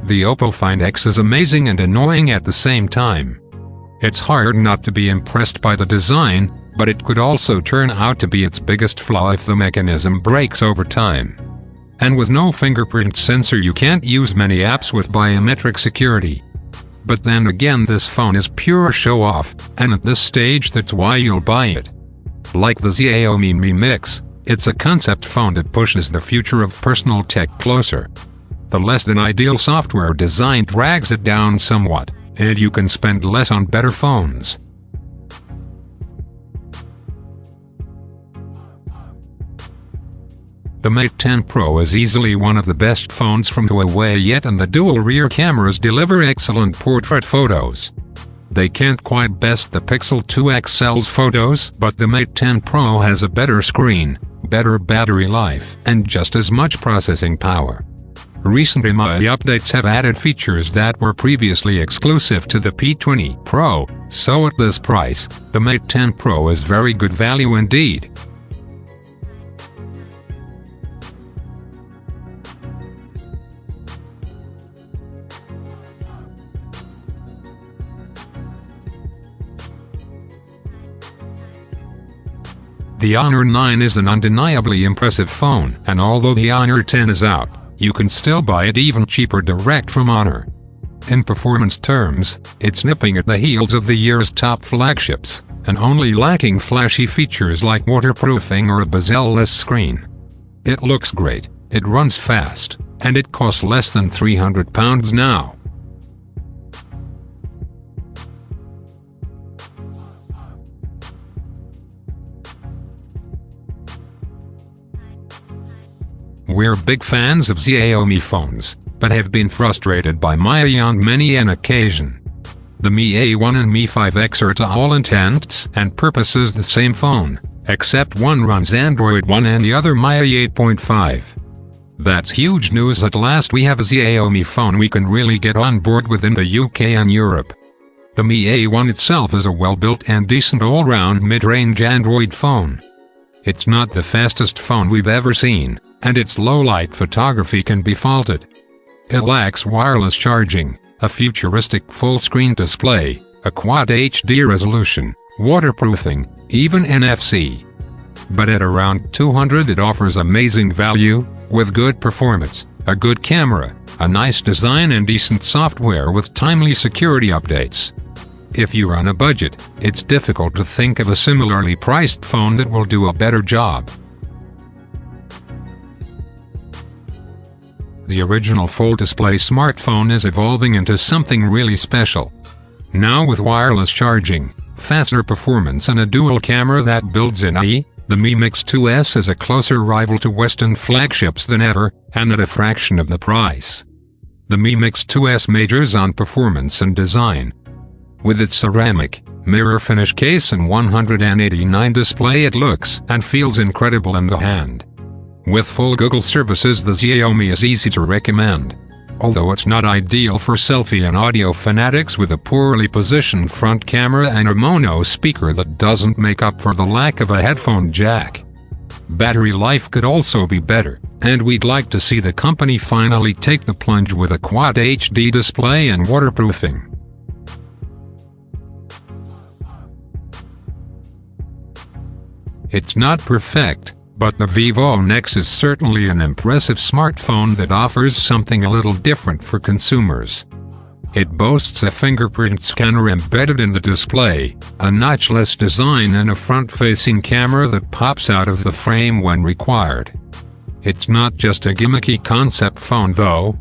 The Oppo Find X is amazing and annoying at the same time. It's hard not to be impressed by the design, but it could also turn out to be its biggest flaw if the mechanism breaks over time. And with no fingerprint sensor, you can't use many apps with biometric security. But then again, this phone is pure show-off, and at this stage that's why you'll buy it. Like the Xiaomi Mi Mix, it's a concept phone that pushes the future of personal tech closer. The less-than-ideal software design drags it down somewhat, and you can spend less on better phones. The Mate 10 Pro is easily one of the best phones from Huawei yet, and the dual rear cameras deliver excellent portrait photos. They can't quite best the Pixel 2 XL's photos, but the Mate 10 Pro has a better screen, better battery life, and just as much processing power. Recent MI updates have added features that were previously exclusive to the P20 Pro, so at this price, the Mate 10 Pro is very good value indeed. The Honor 9 is an undeniably impressive phone, and although the Honor 10 is out, you can still buy it even cheaper direct from Honor. In performance terms, it's nipping at the heels of the year's top flagships, and only lacking flashy features like waterproofing or a bezel-less screen. It looks great, it runs fast, and it costs less than £300 now. We're big fans of Xiaomi phones, but have been frustrated by Mi on many an occasion. The Mi A1 and Mi 5X are to all intents and purposes the same phone, except one runs Android 1 and the other Mi 8.5. That's huge news. At last we have a Xiaomi phone we can really get on board with in the UK and Europe. The Mi A1 itself is a well-built and decent all-round mid-range Android phone. It's not the fastest phone we've ever seen, and its low-light photography can be faulted. It lacks wireless charging, a futuristic full-screen display, a quad HD resolution, waterproofing, even NFC. But at around $200 it offers amazing value, with good performance, a good camera, a nice design and decent software with timely security updates. If you're on a budget, it's difficult to think of a similarly priced phone that will do a better job. The original full display smartphone is evolving into something really special. Now with wireless charging, faster performance and a dual camera that builds in AI, the Mi Mix 2S is a closer rival to Western flagships than ever, and at a fraction of the price. The Mi Mix 2S majors on performance and design. With its ceramic, mirror finish case and 189 display, it looks and feels incredible in the hand. With full Google services, the Xiaomi is easy to recommend. Although it's not ideal for selfie and audio fanatics with a poorly positioned front camera and a mono speaker that doesn't make up for the lack of a headphone jack. Battery life could also be better, and we'd like to see the company finally take the plunge with a quad HD display and waterproofing. It's not perfect, but the Vivo Nex is certainly an impressive smartphone that offers something a little different for consumers. It boasts a fingerprint scanner embedded in the display, a notchless design and a front-facing camera that pops out of the frame when required. It's not just a gimmicky concept phone though.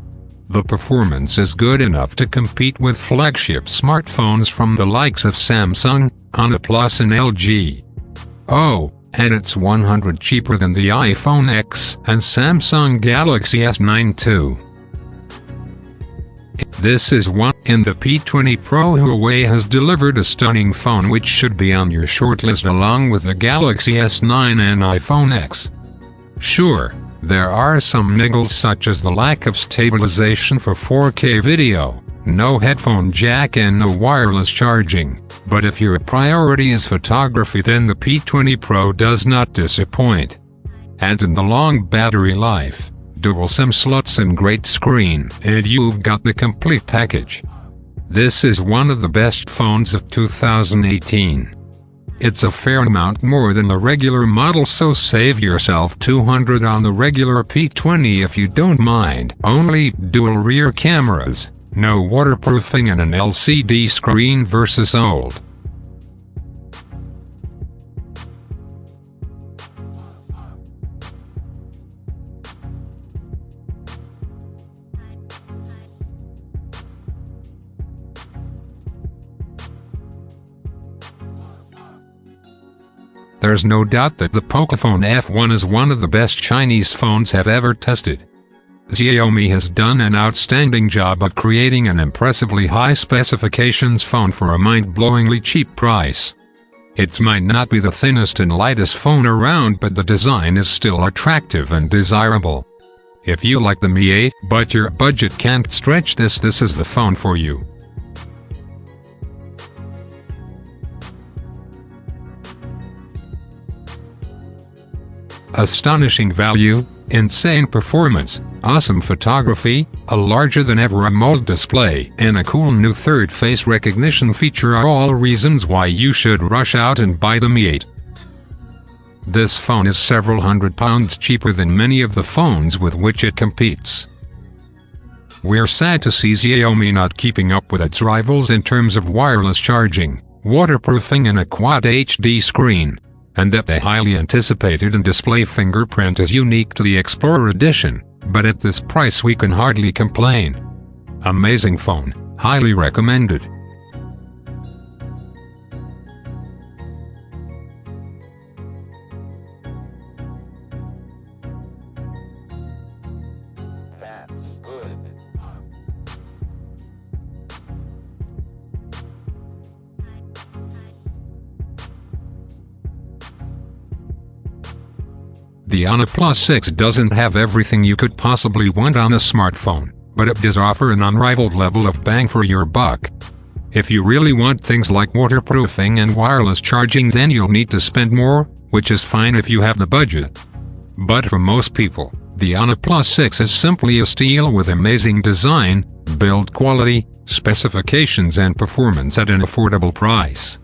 The performance is good enough to compete with flagship smartphones from the likes of Samsung, OnePlus and LG. Oh, and it's $100 cheaper than the iPhone X and Samsung Galaxy S9 too. This is one. In the P20 Pro, Huawei has delivered a stunning phone which should be on your shortlist along with the Galaxy S9 and iPhone X. Sure, there are some niggles such as the lack of stabilization for 4K video, no headphone jack and no wireless charging. But if your priority is photography, then the P20 Pro does not disappoint. And in the long battery life, dual SIM slots and great screen, and you've got the complete package. This is one of the best phones of 2018. It's a fair amount more than the regular model, so save yourself $200 on the regular P20 if you don't mind. Only dual rear cameras, no waterproofing, and an LCD screen versus old. There's no doubt that the Pocophone F1 is one of the best Chinese phones have ever tested. Xiaomi has done an outstanding job of creating an impressively high specifications phone for a mind-blowingly cheap price. It might not be the thinnest and lightest phone around, but the design is still attractive and desirable. If you like the Mi 8 but your budget can't stretch this is the phone for you. Astonishing value, insane performance, awesome photography, a larger-than-ever AMOLED display, and a cool new third face recognition feature are all reasons why you should rush out and buy the Mi 8. This phone is several £100 cheaper than many of the phones with which it competes. We're sad to see Xiaomi not keeping up with its rivals in terms of wireless charging, waterproofing, and a Quad HD screen, and that the highly anticipated in-display fingerprint is unique to the Explorer Edition, but at this price we can hardly complain. Amazing phone, highly recommended. That's good. The OnePlus 6 doesn't have everything you could possibly want on a smartphone, but it does offer an unrivaled level of bang for your buck. If you really want things like waterproofing and wireless charging, then you'll need to spend more, which is fine if you have the budget. But for most people, the OnePlus 6 is simply a steal with amazing design, build quality, specifications, and performance at an affordable price.